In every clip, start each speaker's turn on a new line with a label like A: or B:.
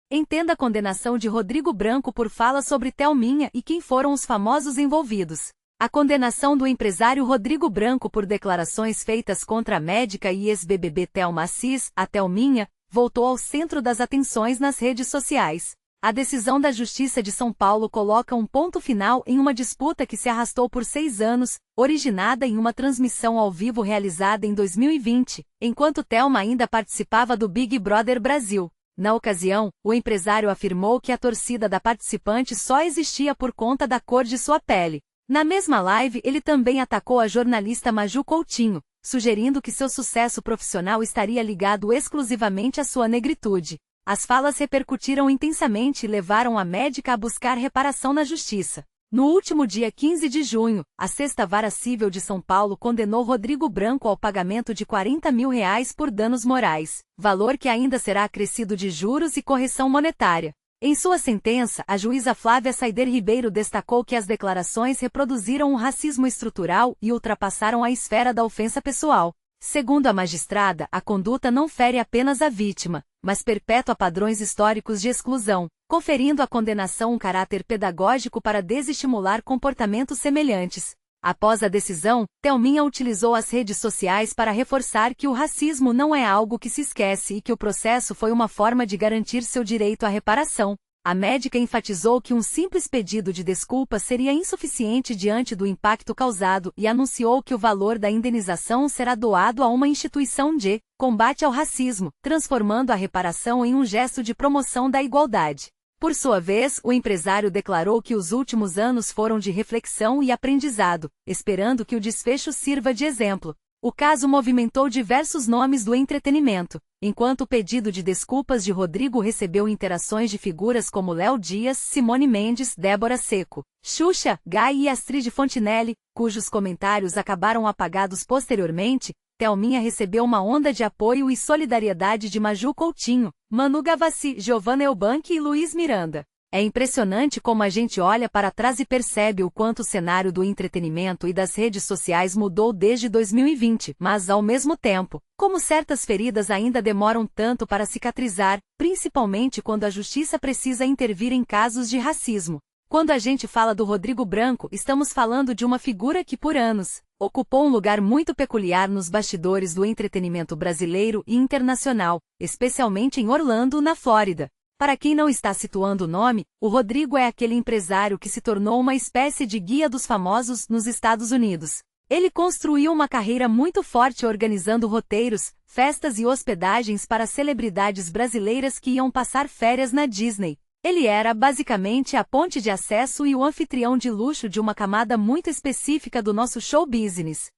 A: Entenda a condenação de Rodrigo Branco por fala sobre Thelminha e quem foram os famosos envolvidos. A condenação do empresário Rodrigo Branco por declarações feitas contra a médica e ex-BBB Thelma Assis, a Thelminha, voltou ao centro das atenções nas redes sociais. A decisão da Justiça de São Paulo coloca um ponto final em uma disputa que se arrastou por 6 anos, originada em uma transmissão ao vivo realizada em 2020, enquanto Thelma ainda participava do Big Brother Brasil. Na ocasião, o empresário afirmou que a torcida da participante só existia por conta da cor de sua pele. Na mesma live, ele também atacou a jornalista Maju Coutinho, sugerindo que seu sucesso profissional estaria ligado exclusivamente à sua negritude. As falas repercutiram intensamente e levaram a médica a buscar reparação na justiça. No último dia 15 de junho, a Sexta Vara Civil de São Paulo condenou Rodrigo Branco ao pagamento de R$40 mil por danos morais, valor que ainda será acrescido de juros e correção monetária. Em sua sentença, a juíza Flávia Saider Ribeiro destacou que as declarações reproduziram um racismo estrutural e ultrapassaram a esfera da ofensa pessoal. Segundo a magistrada, a conduta não fere apenas a vítima, mas perpetua padrões históricos de exclusão, conferindo à condenação um caráter pedagógico para desestimular comportamentos semelhantes. Após a decisão, Thelminha utilizou as redes sociais para reforçar que o racismo não é algo que se esquece e que o processo foi uma forma de garantir seu direito à reparação. A médica enfatizou que um simples pedido de desculpa seria insuficiente diante do impacto causado e anunciou que o valor da indenização será doado a uma instituição de combate ao racismo, transformando a reparação em um gesto de promoção da igualdade. Por sua vez, o empresário declarou que os últimos anos foram de reflexão e aprendizado, esperando que o desfecho sirva de exemplo. O caso movimentou diversos nomes do entretenimento, enquanto o pedido de desculpas de Rodrigo recebeu interações de figuras como Léo Dias, Simone Mendes, Débora Seco, Xuxa, Gai e Astrid Fontinelli, cujos comentários acabaram apagados posteriormente. Thelminha recebeu uma onda de apoio e solidariedade de Maju Coutinho, Manu Gavassi, Giovanna Eubank e Luiz Miranda. É impressionante como a gente olha para trás e percebe o quanto o cenário do entretenimento e das redes sociais mudou desde 2020, mas ao mesmo tempo, como certas feridas ainda demoram tanto para cicatrizar, principalmente quando a justiça precisa intervir em casos de racismo. Quando a gente fala do Rodrigo Branco, estamos falando de uma figura que por anos ocupou um lugar muito peculiar nos bastidores do entretenimento brasileiro e internacional, especialmente em Orlando, na Flórida. Para quem não está situando o nome, o Rodrigo é aquele empresário que se tornou uma espécie de guia dos famosos nos Estados Unidos. Ele construiu uma carreira muito forte organizando roteiros, festas e hospedagens para celebridades brasileiras que iam passar férias na Disney. Ele era basicamente a ponte de acesso e o anfitrião de luxo de uma camada muito específica do nosso show business.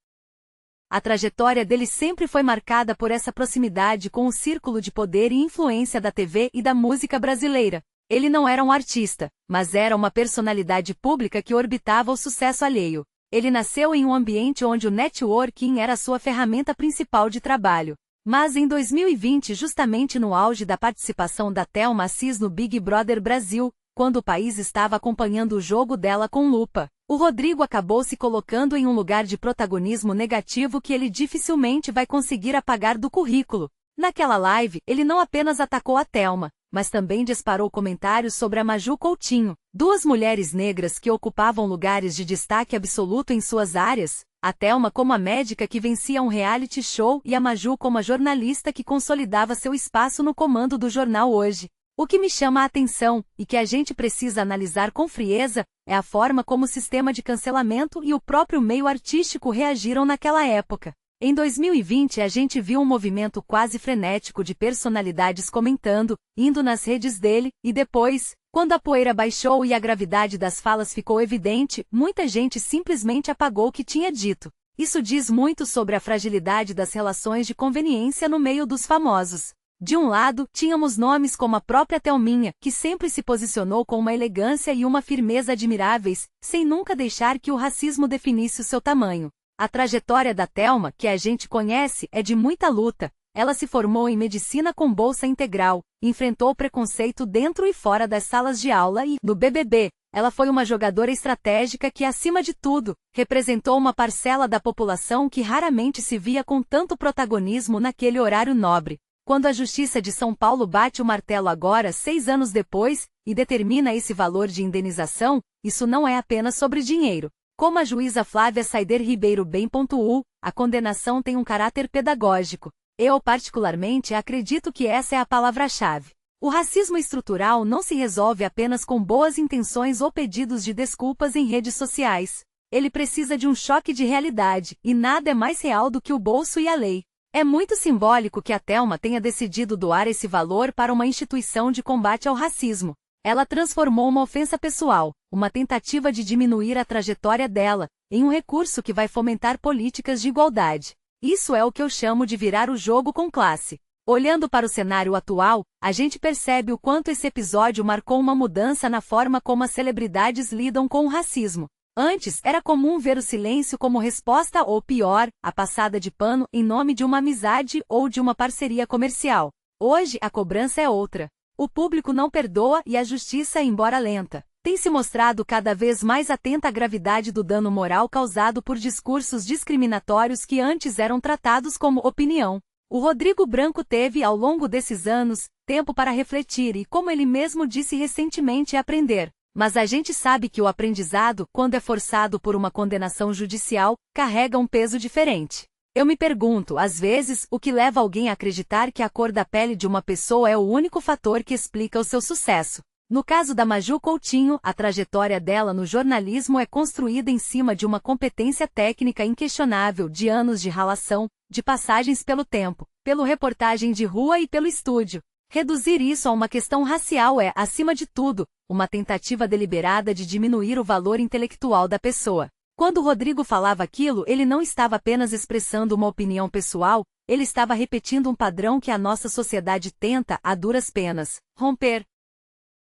A: A trajetória dele sempre foi marcada por essa proximidade com o círculo de poder e influência da TV e da música brasileira. Ele não era um artista, mas era uma personalidade pública que orbitava o sucesso alheio. Ele nasceu em um ambiente onde o networking era sua ferramenta principal de trabalho. Mas em 2020, justamente no auge da participação da Thelma Assis no Big Brother Brasil, quando o país estava acompanhando o jogo dela com lupa, o Rodrigo acabou se colocando em um lugar de protagonismo negativo que ele dificilmente vai conseguir apagar do currículo. Naquela live, ele não apenas atacou a Thelma, mas também disparou comentários sobre a Maju Coutinho, duas mulheres negras que ocupavam lugares de destaque absoluto em suas áreas, a Thelma como a médica que vencia um reality show e a Maju como a jornalista que consolidava seu espaço no comando do jornal Hoje. O que me chama a atenção, e que a gente precisa analisar com frieza, é a forma como o sistema de cancelamento e o próprio meio artístico reagiram naquela época. Em 2020 a gente viu um movimento quase frenético de personalidades comentando, indo nas redes dele, e depois, quando a poeira baixou e a gravidade das falas ficou evidente, muita gente simplesmente apagou o que tinha dito. Isso diz muito sobre a fragilidade das relações de conveniência no meio dos famosos. De um lado, tínhamos nomes como a própria Thelminha, que sempre se posicionou com uma elegância e uma firmeza admiráveis, sem nunca deixar que o racismo definisse o seu tamanho. A trajetória da Thelma, que a gente conhece, é de muita luta. Ela se formou em medicina com bolsa integral, enfrentou preconceito dentro e fora das salas de aula e, no BBB, ela foi uma jogadora estratégica que, acima de tudo, representou uma parcela da população que raramente se via com tanto protagonismo naquele horário nobre. Quando a Justiça de São Paulo bate o martelo agora, 6 anos depois, e determina esse valor de indenização, isso não é apenas sobre dinheiro. Como a juíza Flávia Saider Ribeiro bem pontuou, a condenação tem um caráter pedagógico. Eu, particularmente, acredito que essa é a palavra-chave. O racismo estrutural não se resolve apenas com boas intenções ou pedidos de desculpas em redes sociais. Ele precisa de um choque de realidade, e nada é mais real do que o bolso e a lei. É muito simbólico que a Thelma tenha decidido doar esse valor para uma instituição de combate ao racismo. Ela transformou uma ofensa pessoal, uma tentativa de diminuir a trajetória dela, em um recurso que vai fomentar políticas de igualdade. Isso é o que eu chamo de virar o jogo com classe. Olhando para o cenário atual, a gente percebe o quanto esse episódio marcou uma mudança na forma como as celebridades lidam com o racismo. Antes, era comum ver o silêncio como resposta ou, pior, a passada de pano em nome de uma amizade ou de uma parceria comercial. Hoje, a cobrança é outra. O público não perdoa e a justiça, embora lenta, tem se mostrado cada vez mais atenta à gravidade do dano moral causado por discursos discriminatórios que antes eram tratados como opinião. O Rodrigo Branco teve, ao longo desses anos, tempo para refletir e, como ele mesmo disse recentemente, aprender. Mas a gente sabe que o aprendizado, quando é forçado por uma condenação judicial, carrega um peso diferente. Eu me pergunto, às vezes, o que leva alguém a acreditar que a cor da pele de uma pessoa é o único fator que explica o seu sucesso. No caso da Maju Coutinho, a trajetória dela no jornalismo é construída em cima de uma competência técnica inquestionável de anos de ralação, de passagens pelo tempo, pelo reportagem de rua e pelo estúdio. Reduzir isso a uma questão racial é, acima de tudo, uma tentativa deliberada de diminuir o valor intelectual da pessoa. Quando Rodrigo falava aquilo, ele não estava apenas expressando uma opinião pessoal, ele estava repetindo um padrão que a nossa sociedade tenta, a duras penas, romper.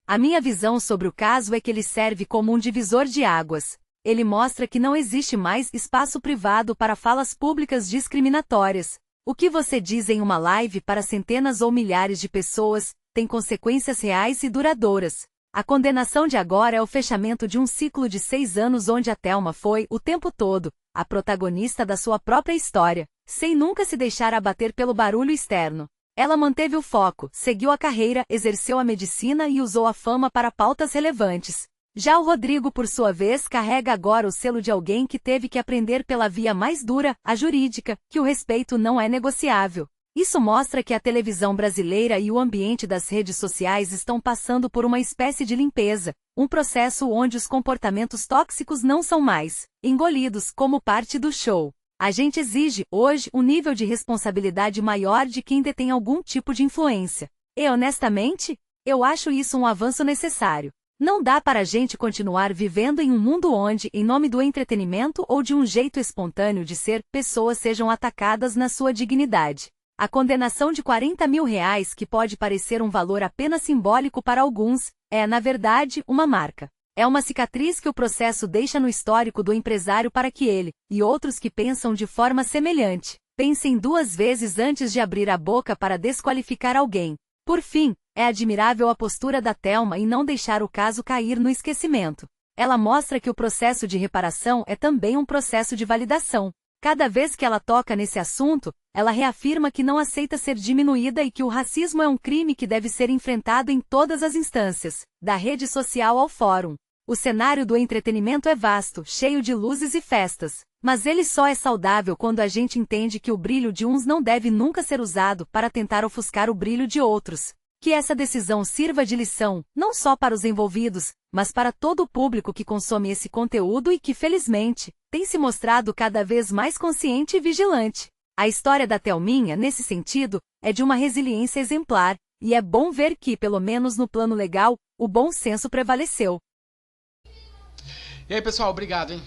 A: A minha visão sobre o caso é que ele serve como um divisor de águas. Ele mostra que não existe mais espaço privado para falas públicas discriminatórias. O que você diz em uma live para centenas ou milhares de pessoas tem consequências reais e duradouras. A condenação de agora é o fechamento de um ciclo de 6 anos onde a Thelma foi, o tempo todo, a protagonista da sua própria história, sem nunca se deixar abater pelo barulho externo. Ela manteve o foco, seguiu a carreira, exerceu a medicina e usou a fama para pautas relevantes. Já o Rodrigo, por sua vez, carrega agora o selo de alguém que teve que aprender pela via mais dura, a jurídica, que o respeito não é negociável. Isso mostra que a televisão brasileira e o ambiente das redes sociais estão passando por uma espécie de limpeza, um processo onde os comportamentos tóxicos não são mais engolidos como parte do show. A gente exige, hoje, um nível de responsabilidade maior de quem detém algum tipo de influência. E, honestamente, eu acho isso um avanço necessário. Não dá para a gente continuar vivendo em um mundo onde, em nome do entretenimento ou de um jeito espontâneo de ser, pessoas sejam atacadas na sua dignidade. A condenação de R$40 mil, que pode parecer um valor apenas simbólico para alguns, é, na verdade, uma marca. É uma cicatriz que o processo deixa no histórico do empresário para que ele, e outros que pensam de forma semelhante, pensem 2 vezes antes de abrir a boca para desqualificar alguém. Por fim, é admirável a postura da Thelma em não deixar o caso cair no esquecimento. Ela mostra que o processo de reparação é também um processo de validação. Cada vez que ela toca nesse assunto, ela reafirma que não aceita ser diminuída e que o racismo é um crime que deve ser enfrentado em todas as instâncias, da rede social ao fórum. O cenário do entretenimento é vasto, cheio de luzes e festas, mas ele só é saudável quando a gente entende que o brilho de uns não deve nunca ser usado para tentar ofuscar o brilho de outros. Que essa decisão sirva de lição, não só para os envolvidos, mas para todo o público que consome esse conteúdo e que, felizmente, tem se mostrado cada vez mais consciente e vigilante. A história da Thelminha, nesse sentido, é de uma resiliência exemplar, e é bom ver que, pelo menos no plano legal, o bom senso prevaleceu.
B: E aí, pessoal, obrigado, hein?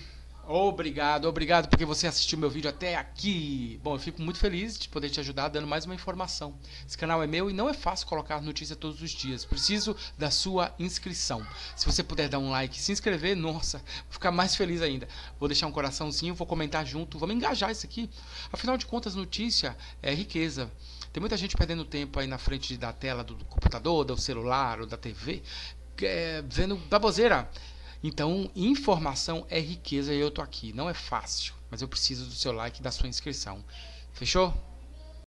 B: Obrigado porque você assistiu meu vídeo até aqui. Bom, eu fico muito feliz de poder te ajudar dando mais uma informação. Esse canal é meu e não é fácil colocar notícia todos os dias. Preciso da sua inscrição. Se você puder dar um like e se inscrever, nossa, vou ficar mais feliz ainda. Vou deixar um coraçãozinho, vou comentar junto, vamos engajar isso aqui. Afinal de contas, notícia é riqueza. Tem muita gente perdendo tempo aí na frente da tela do computador, do celular ou da TV, vendo baboseira. Então, informação é riqueza e eu tô aqui. Não é fácil, mas eu preciso do seu like e da sua inscrição. Fechou?